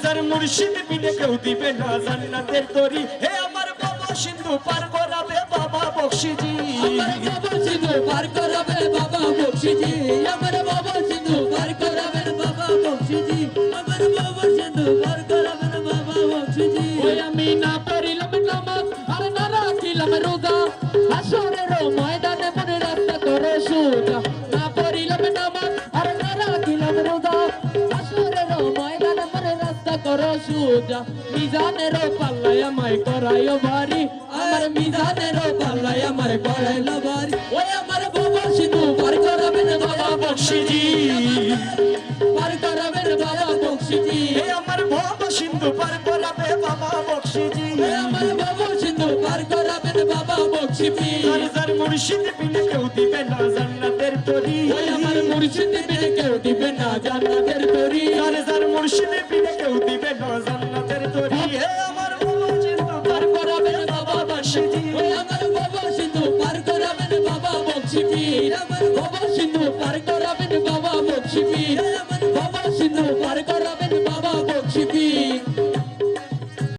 যার মুর্শিদ বিনে কেউ দিবে না জান্নাতের তরি। হে আমার বাবা সিন্ধু পার করাবে বাবা বকশিজি, আমার বাবা সিন্ধু পার করাবে বাবা বকশিজি, আমার বাবা সিন্ধু পার করাবেন বাবা বকশিজি, আমার বাবা সিন্ধু পার করাবেন বাবা বকশিজি। ওই আমি না পড়িলাম নামাজ আর না রাখিলাম রোজা, হাসরের ময়দানে মনে রাস্তা করে সোজা। না পড়িলাম নামাজ আর না রাখিলাম রোজা, হাসরের ময়দানে মনে রাস্তা করে সোজা। মিজানের পাল্লায় আমায় করাইও ভারী, আমার মিজানের পাল্লায় আমায় করাইলো ভারী। ওই আমার বাবা সিন্ধু পার করাবেন বাবা বকশিজি, পার করাবেন বাবা বকশিজি। হে আমার বাবা সিন্ধু পার করাবে বাবা বকশিজি, আমার বাবা সিন্ধু পার করাবেন বাবা বকশিজি। যার মুর্শিদ বিনে কেউ দিবে না জান্নাতের তরি। ওই আমার মুর্শিদ বিনে কেউ দিবে না জান্নাতের তরি, যার মুর্শিদ বিনে কেউ দিবে না জান্নাতের তরি। হে আমার বাবা সিন্ধু পার করাবেন বাবা বকশিজি। ওই আমার বাবা সিন্ধু পার করাবেন বাবা বকশিজি, আমার বাবা সিন্ধু পার করাবেন বাবা বকশিজি, আমার বাবা সিন্ধু পার করাবেন